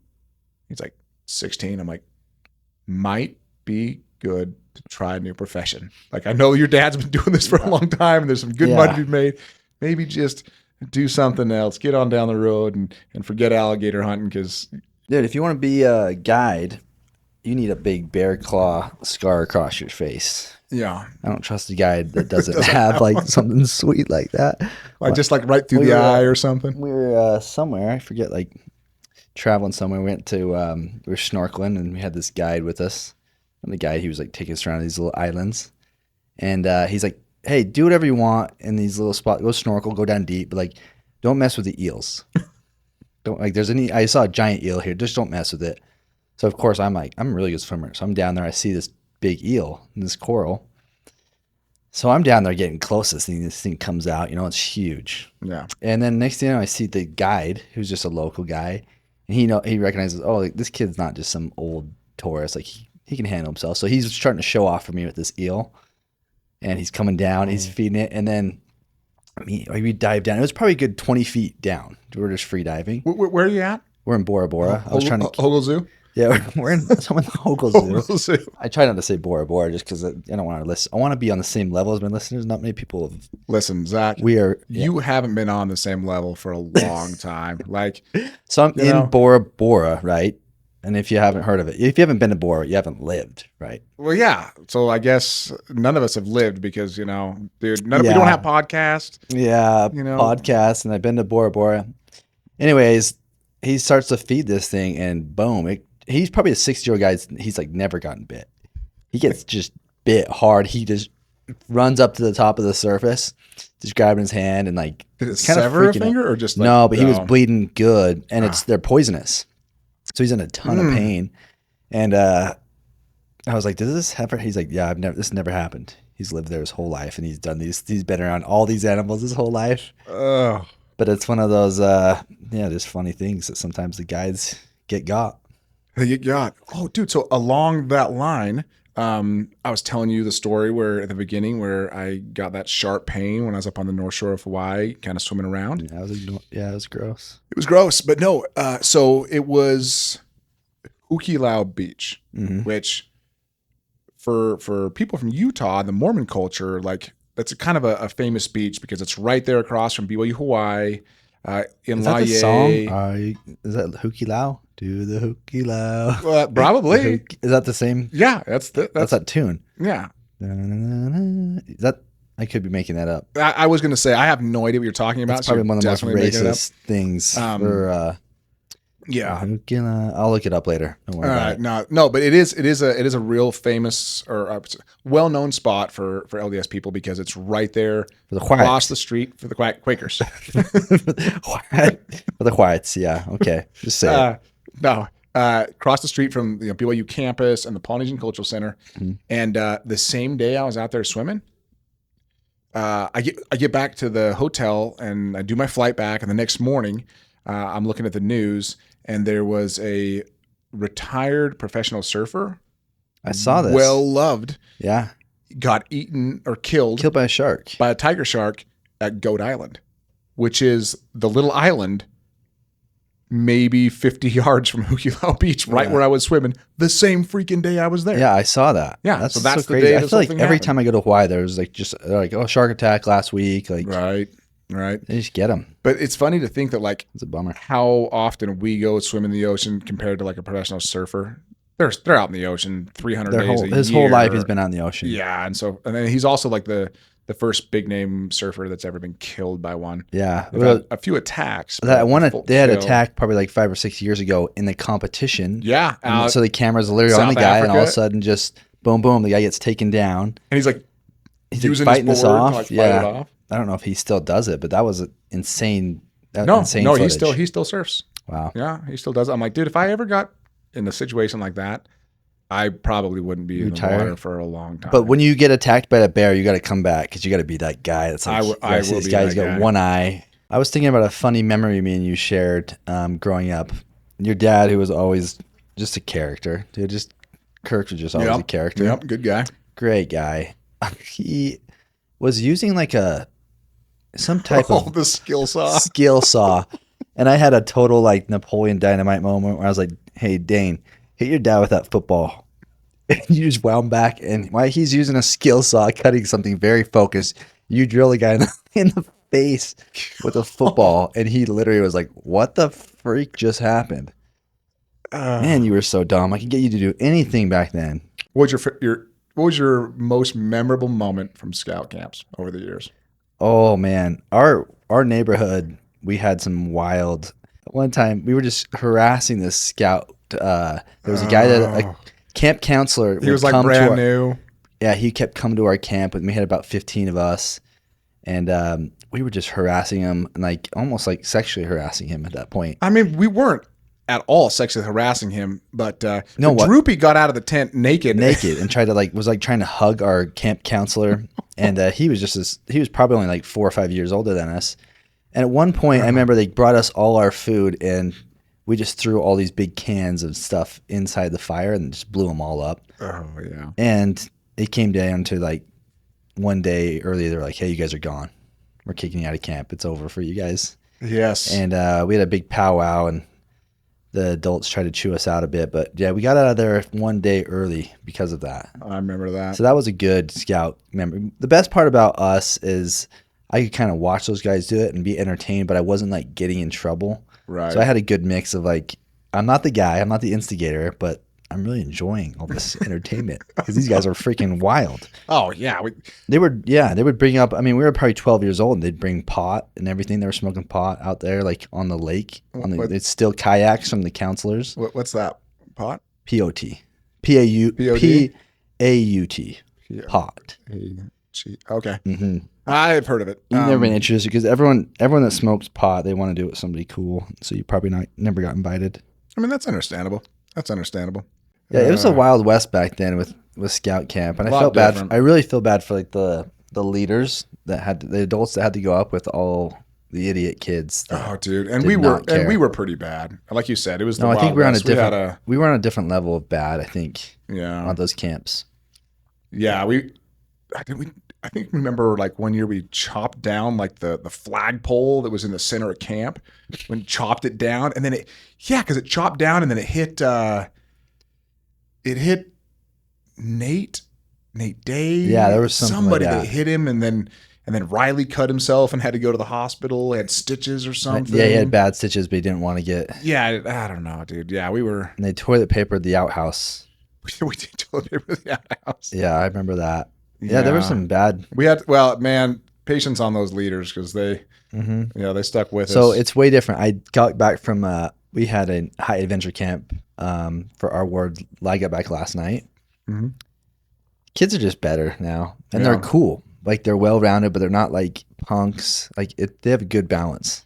He's like 16. I'm like, might be good to try a new profession. Like, I know your dad's been doing this for a long time and there's some good money to be made. Maybe just do something else, get on down the road and forget alligator hunting. Cause dude, if you want to be a guide, you need a big bear claw scar across your face. Yeah. I don't trust a guide that doesn't have like something sweet like that. Like just like right through the eye or something. We were somewhere, I forget, like traveling somewhere. We went to, we were snorkeling and we had this guide with us. And the guide, he was like taking us around these little islands. And he's like, hey, do whatever you want in these little spots. Go snorkel, go down deep, but like, don't mess with the eels. Don't like, I saw a giant eel here. Just don't mess with it. So of course I'm like, I'm a really good swimmer. So I'm down there. I see this big eel in this coral. So I'm down there getting close. This thing comes out, it's huge. Yeah. And then next thing you know, I see the guide, who's just a local guy, and he recognizes, oh, like, this kid's not just some old tourist. Like he can handle himself. So he's starting to show off for me with this eel, and he's coming down, he's feeding it, and then we dive down. It was probably a good 20 feet down. We were just free diving. Where are you at? We're in Bora Bora. I was trying to Hogle Zoo. Yeah, we're in someone Hogle Zoo. I try not to say Bora Bora just because I don't want to listen. I want to be on the same level as my listeners. Not many people have. Listen, Zach, you haven't been on the same level for a long time. Like, so I'm in Bora Bora, right? And if you haven't heard of it, if you haven't been to Bora, you haven't lived, right? Well, yeah. So I guess none of us have lived because, dude, we don't have podcasts. Yeah, podcasts, and I've been to Bora Bora. Anyways, he starts to feed this thing, and boom, he's probably a 60-year-old guy. He's like never gotten bit. He gets just bit hard. He just runs up to the top of the surface, just grabbing his hand, and like, did it sever a finger or just like, no? But he was bleeding good, and they're poisonous. So he's in a ton of pain, and I was like, "Does this happen?" He's like, "Yeah, this never happened. He's lived there his whole life, and he's been around all these animals his whole life." Oh, but it's one of those, just funny things that sometimes the guides get got. They get got. Oh, dude. So along that line, I was telling you the story where at the beginning where I got that sharp pain when I was up on the North Shore of Hawaii, kind of swimming around. Yeah, it was gross. It was gross, but no. So it was Hukilau Beach, which for people from Utah, the Mormon culture, like that's a kind of a famous beach because it's right there across from BYU Hawaii. In Is that Laie. the song? Is that Hukilau? Do the Hukilau. Probably. Is that the same? Yeah, that's that tune. Yeah. Is that? I could be making that up. I was going to say I have no idea what you're talking about. It's probably one of the most racist things for. Yeah, I'll look it up later. Don't worry about it. No, but it is a real famous or well-known spot for LDS people because it's right there across the street for the Quakers. For the whites, yeah. Okay, just say it. Across the street from the BYU campus and the Polynesian Cultural Center, and the same day I was out there swimming. I get back to the hotel and I do my flight back, and the next morning I'm looking at the news. And there was a retired professional surfer. I saw this. Well loved. Yeah. Got eaten or killed by a shark. By a tiger shark at Goat Island, which is the little island maybe 50 yards from Hukilau Beach, right where I was swimming the same freaking day I was there. Yeah, I saw that. Yeah, that's so that's so the crazy. day I feel like every happened. time I go to Hawaii, there's like shark attack last week. Like Right. They just get them. But it's funny to think that like it's a bummer how often we go swim in the ocean compared to like a professional surfer. They're out in the ocean 300 days a year. His whole life he's been out in the ocean. Yeah, and then he's also like the first big name surfer that's ever been killed by one. Yeah, They've had a few attacks. That one they had attacked probably like 5 or 6 years ago in the competition. Yeah, so the camera's literally on the guy, and all of a sudden, just boom, boom, the guy gets taken down, and he's like using fighting this off. Yeah. I don't know if he still does it, but that was insane. Insane footage. he still surfs. Wow. Yeah, he still does. I'm like, dude, if I ever got in a situation like that, I probably wouldn't be in the water for a long time. But when you get attacked by a bear, you got to come back because you got to be that guy. That's like, I will this be guy's that got guy. one eye. I was thinking about a funny memory me and you shared growing up. Your dad, who was always just a character, Kirk was just always a character. Yep, good guy, great guy. He was using like some type of the skill saw, and I had a total like Napoleon Dynamite moment where I was like, "Hey, Dayne, hit your dad with that football." And you just wound back, and while he's using a skill saw, cutting something very focused, you drill a guy in the face with a football, and he literally was like, "What the freak just happened?" Man, you were so dumb. I could get you to do anything back then. What's your was your most memorable moment from scout camps over the years? Oh man, our neighborhood, we had some wild. One time, we were just harassing this scout. There was a guy that a camp counselor. He was like brand new. Yeah, he kept coming to our camp, and we had about 15 of us, and we were just harassing him, and like almost like sexually harassing him at that point. I mean, we weren't at all sexually harassing him, but No, what? Droopy got out of the tent naked, and tried to was trying to hug our camp counselor, and he was probably only like 4 or 5 years older than us. And at one point, I remember they brought us all our food, and we just threw all these big cans of stuff inside the fire and just blew them all up. Oh yeah. And it came down to like one day early, they're like, "Hey, you guys are gone. We're kicking you out of camp. It's over for you guys." Yes. And we had a big powwow, and the adults tried to chew us out a bit. But yeah, we got out of there one day early because of that. I remember that. So that was a good scout memory. The best part about us is I could kind of watch those guys do it and be entertained, but I wasn't like getting in trouble. Right. So I had a good mix of like, I'm not the guy, I'm not the instigator, but I'm really enjoying all this entertainment because these guys are freaking wild. Oh yeah. They would bring up, I mean, we were probably 12 years old and they'd bring pot and everything. They were smoking pot out there, like on the lake. They'd steal kayaks from the counselors. What's that? Pot? P-O-T. P-A-U-T. Pot. Okay. Mm-hmm. I've heard of it. You've never been introduced because everyone that smokes pot, they want to do it with somebody cool. So you probably never got invited. I mean, that's understandable. Yeah, it was a Wild West back then with Scout Camp, and I felt bad. I really feel bad for like the leaders the adults that had to go up with all the idiot kids. Oh, dude, and we were pretty bad. Like you said, it was. I think we were on a different level of bad. I think. Yeah. On those camps. Yeah, I think remember like one year we chopped down like the flagpole that was in the center of camp. When chopped it down, and then because it chopped down, and then it hit Nate Day. Yeah, there was somebody like that hit him, and then Riley cut himself and had to go to the hospital. He had stitches or something. Yeah, he had bad stitches, but he didn't want to get. Yeah, I don't know, dude. Yeah, we were. And they toilet papered the outhouse. We did toilet paper the outhouse. Yeah, I remember that. Yeah, there was some bad. We had patience on those leaders because they, they stuck with us. So it's way different. I got back from we had a high adventure camp for our ward. I got back last night. Mm-hmm. Kids are just better now, and they're cool. Like they're well rounded, but they're not like punks. Like they have a good balance.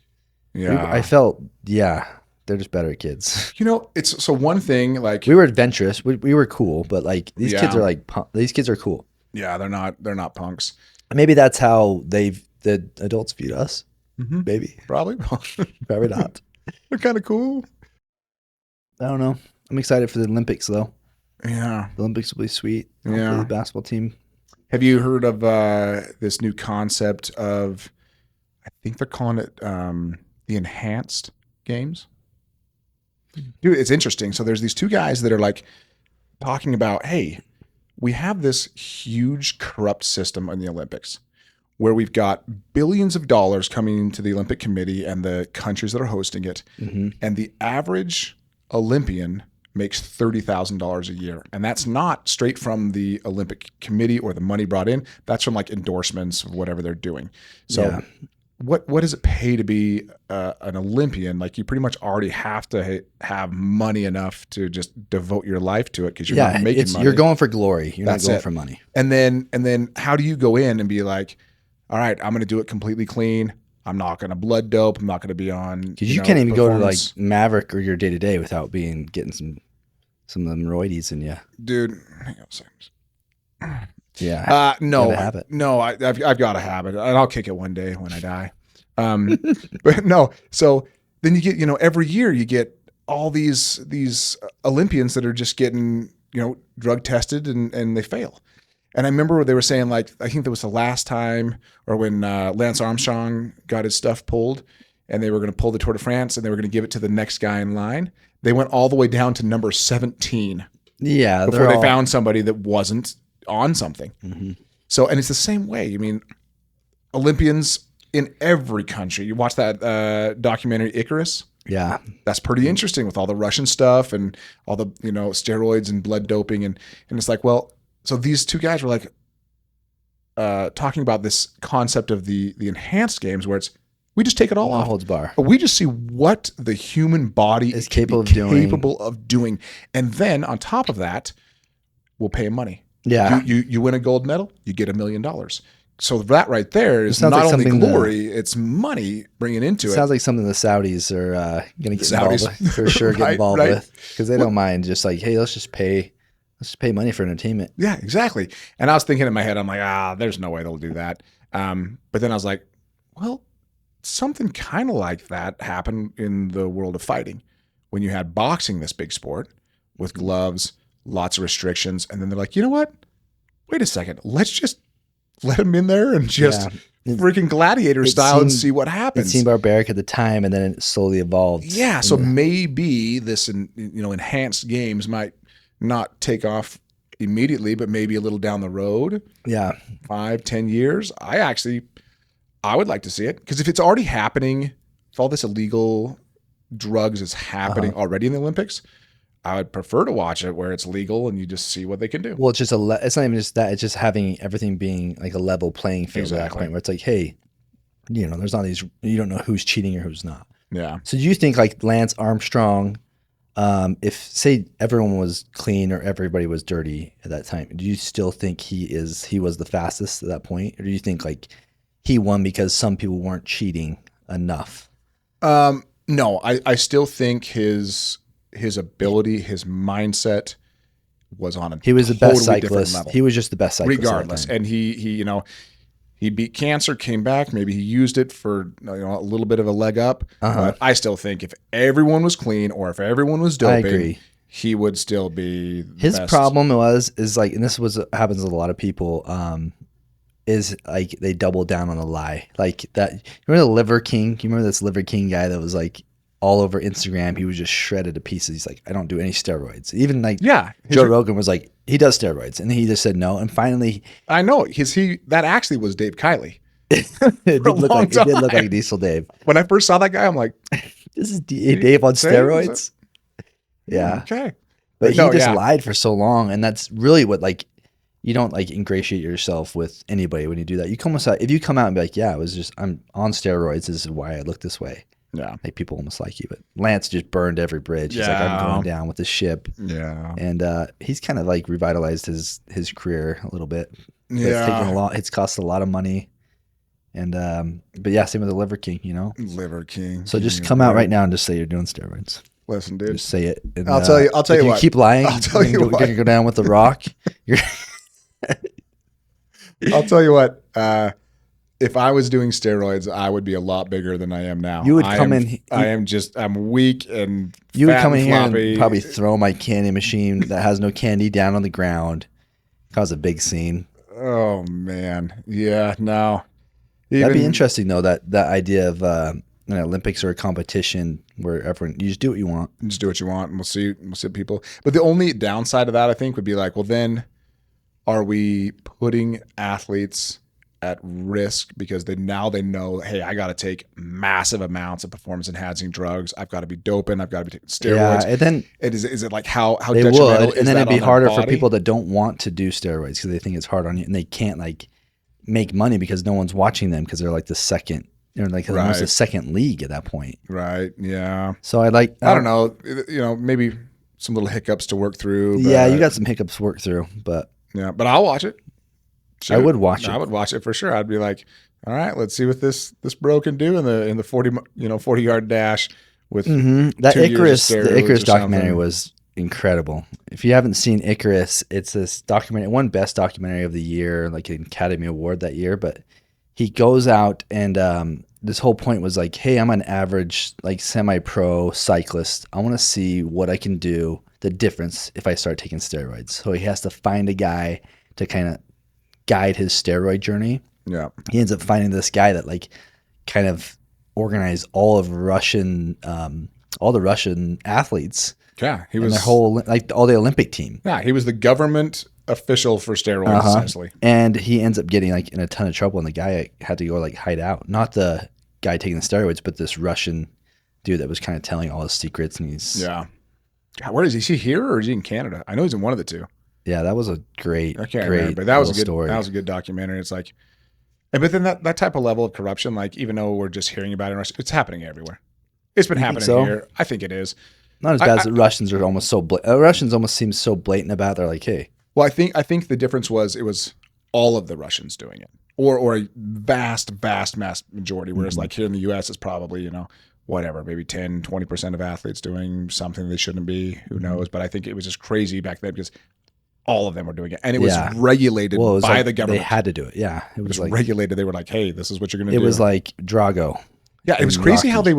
Yeah, I felt they're just better kids. It's so one thing like we were adventurous. We were cool, but like these kids are like these kids are cool. Yeah, they're not punks. Maybe that's how the adults viewed us. Mm-hmm. Maybe. Probably not. They're kind of cool. I don't know. I'm excited for the Olympics though. Yeah. The Olympics will be sweet. Yeah. The basketball team. Have you heard of this new concept of, I think they're calling it the enhanced games? Dude, it's interesting. So there's these two guys that are like talking about, hey, we have this huge corrupt system in the Olympics where we've got billions of dollars coming into the Olympic Committee and the countries that are hosting it. Mm-hmm. And the average Olympian makes $30,000 a year. And that's not straight from the Olympic Committee or the money brought in. That's from like endorsements of whatever they're doing. So what does it pay to be an Olympian? Like you pretty much already have to have money enough to just devote your life to it because you're not making money. You're going for glory. You're not going for money. And then how do you go in and be like, all right, I'm going to do it completely clean. I'm not going to blood dope. I'm not going to be on. Because you can't even go to like Maverick or your day to day without getting some of them roidies in you, dude. Hang on a second. Yeah. No, have it. No, I've got a habit, and I'll kick it one day when I die. But no. So then you get, every year you get all these Olympians that are just getting, drug tested and they fail. And I remember they were saying like, I think that was the last time or when Lance Armstrong got his stuff pulled and they were going to pull the Tour de France and they were going to give it to the next guy in line. They went all the way down to number 17. Yeah. Before they found somebody that wasn't on something. Mm-hmm. So, and it's the same way. I mean, Olympians in every country. You watch that documentary Icarus? Yeah. That's pretty interesting with all the Russian stuff and all the, steroids and blood doping. And it's like, well, so these two guys were like talking about this concept of the enhanced games where it's we just take it all No off. holds bar. But we just see what the human body Is can capable be of doing. capable of doing. And then on top of that, we'll pay him money. Yeah. You win a gold medal, you get $1 million. So that right there is sounds not like only something glory, it's money bringing into it. Sounds like something the Saudis are going to get Saudis. involved with, for sure. Get Right, involved right. with because they don't mind. Just like, hey, let's just pay money for entertainment. Yeah, exactly. And I was thinking in my head, I'm like, there's no way they'll do that. But then I was like, well, something kind of like that happened in the world of fighting when you had boxing, this big sport with gloves, lots of restrictions. And then they're like, you know what? Wait a second. Let's just let him in there and just freaking gladiator style and see what happens. It seemed barbaric at the time, and then it slowly evolved. Yeah. So maybe this, enhanced games might not take off immediately, but maybe a little down the road. Yeah. 5-10 years. I would like to see it because if it's already happening, if all this illegal drugs is happening already in the Olympics, I would prefer to watch it where it's legal and you just see what they can do. Well, it's just it's not even just that. It's just having everything being like a level playing field at that point where it's like, hey, there's not these. You don't know who's cheating or who's not. Yeah. So do you think like Lance Armstrong, if say everyone was clean or everybody was dirty at that time, do you still think he was the fastest at that point, or do you think like he won because some people weren't cheating enough? No, I still think his ability, his mindset was on a he was the totally best different cyclist. level. He was just the best cyclist. Regardless. And he beat cancer, came back. Maybe he used it for a little bit of a leg up. But I still think if everyone was clean or if everyone was doping, I agree. He would still be the his best. problem is like, and this happens with a lot of people, is like they double down on a lie. Like that, you remember the Liver King? You remember this Liver King guy that was like all over Instagram? He was just shredded to pieces. He's like, I don't do any steroids. Even like Joe Rogan was like, he does steroids, and he just said no. And finally, I know that actually was Dave Kiley. it did look like Diesel Dave. When I first saw that guy, I'm like, this is Dave on steroids. Yeah. Okay. But he just lied for so long, and that's really what like. You don't like ingratiate yourself with anybody when you do that. You if you come out and be like, yeah, I'm on steroids. This is why I look this way. Yeah. Like people almost like you, but Lance just burned every bridge. He's like, I'm going down with the ship. Yeah. And he's kind of like revitalized his career a little bit. But Yeah. It's cost a lot of money. And, but yeah, same with the Liver King, Liver King. So just come out right now and just say you're doing steroids. Listen, dude. Just say it. And, I'll tell you if what. you keep lying, I'll tell you you're what. going to go down with the Rock. I'll tell you what. If I was doing steroids, I would be a lot bigger than I am now. You would come in. I'm weak and you would fat come in and here floppy. and probably throw my candy machine that has no candy down on the ground, cause a big scene. Oh man, yeah, no. That'd be interesting though. That idea of an Olympics or a competition where everyone you just do what you want. Just do what you want, and we'll see people. But the only downside of that, I think, would be like, well, then are we putting athletes at risk because they know, hey, I got to take massive amounts of performance enhancing drugs. I've got to be doping. I've got to be taking steroids. Yeah, and then is it like how they detrimental would, is and then that it'd be on their harder for body? people that don't want to do steroids because they think it's hard on you, and they can't like make money because no one's watching them because they're like the second. They're like almost a second league at that point. Right. Yeah. So I don't know. Maybe some little hiccups to work through. But, yeah, you got some hiccups to work through, but yeah, but I'll watch it. I would watch it. I would watch it for sure. I'd be like, all right, let's see what this bro can do in the 40-yard dash with that 2 years of the steroids Icarus or documentary something. was incredible. If you haven't seen Icarus, it's this documentary, won best documentary of the year, like an Academy Award that year. But he goes out and this whole point was like, hey, I'm an average like semi-pro cyclist. I want to see what I can do, the difference if I start taking steroids. So he has to find a guy to kind of guide his steroid journey. Yeah. He ends up finding this guy that like kind of organized all the Russian athletes. Yeah, he And was their whole like all the Olympic team. Yeah, he was the government official for steroids essentially. And he ends up getting like in a ton of trouble, and the guy had to go like hide out. Not the guy taking the steroids, but this Russian dude that was kind of telling all his secrets. And he's Yeah. God, where is he? Is he here or is he in Canada? I know he's in one of the two. Yeah, that was a great, I can't great remember. That was a good story. That was a good documentary. It's like, but then that type of level of corruption, like even though we're just hearing about it in Russia, it's happening everywhere. It's been You think happening so? here. I think it is. Not as bad as the Russians are almost so Russians almost seem so blatant about it. They're like, hey. Well, I think the difference was it was all of the Russians doing it, or a vast mass majority. Whereas like here in the U.S., it's probably whatever, maybe 10-20% of athletes doing something they shouldn't be. Who knows? But I think it was just crazy back then because all of them were doing it, and it was regulated Well, it was by like the government. They had to do it. Yeah, It was like regulated. They were like, "Hey, this is what you're going to do." It was like Drago. Yeah, it was crazy Rocky. how they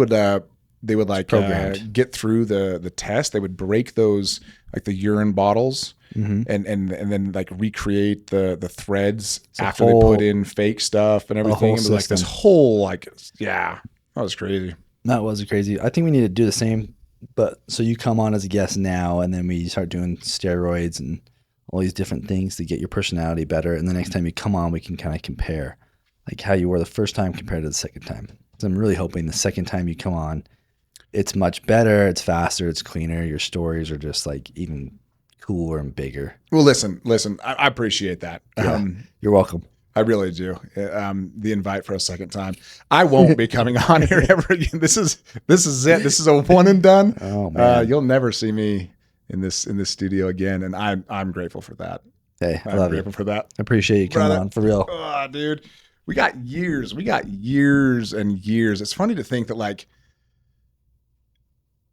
would like Programmed. get through the test. They would break those like the urine bottles and then like recreate the threads after they put in fake stuff and everything. It was like this whole that was crazy. That was crazy. I think we need to do the same. But so you come on as a guest now, and then we start doing steroids and all these different things to get your personality better. And the next time you come on, we can kind of compare like how you were the first time compared to the second time. So I'm really hoping the second time you come on, it's much better, it's faster, it's cleaner. Your stories are just like even cooler and bigger. Well, listen, I appreciate that. Yeah, you're welcome. I really do. The invite for a second time. I won't be coming on here ever again. This is it. This is a one and done. Oh man, you'll never see me in this studio again, and I'm grateful for that. Hey, I I'm love grateful it. for that. I appreciate you coming on for real. Oh, dude, we got years. We got years and years. It's funny to think that like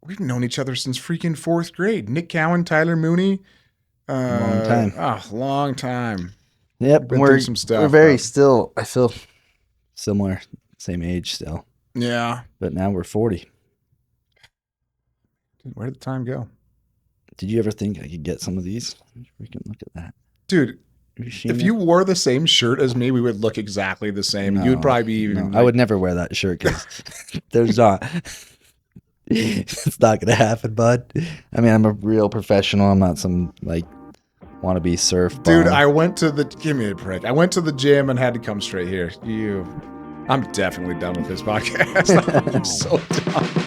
we've known each other since freaking 4th grade. Nick Cowan, Tyler Mooney. Long time. Oh, long time. Yep, Been through some stuff. We're very still. I feel similar, same age still. Yeah. But now we're 40. Dude, where did the time go? Did you ever think I could get some of these? We can look at that. Dude, if you wore the same shirt as me, we would look exactly the same. No, You'd probably be even. No, I would never wear that shirt because there's not. It's not gonna happen, bud. I mean, I'm a real professional. I'm not some like wannabe surf. Dude, I went to the. Give me a break. I went to the gym and had to come straight here. I'm definitely done with this podcast. I'm so done.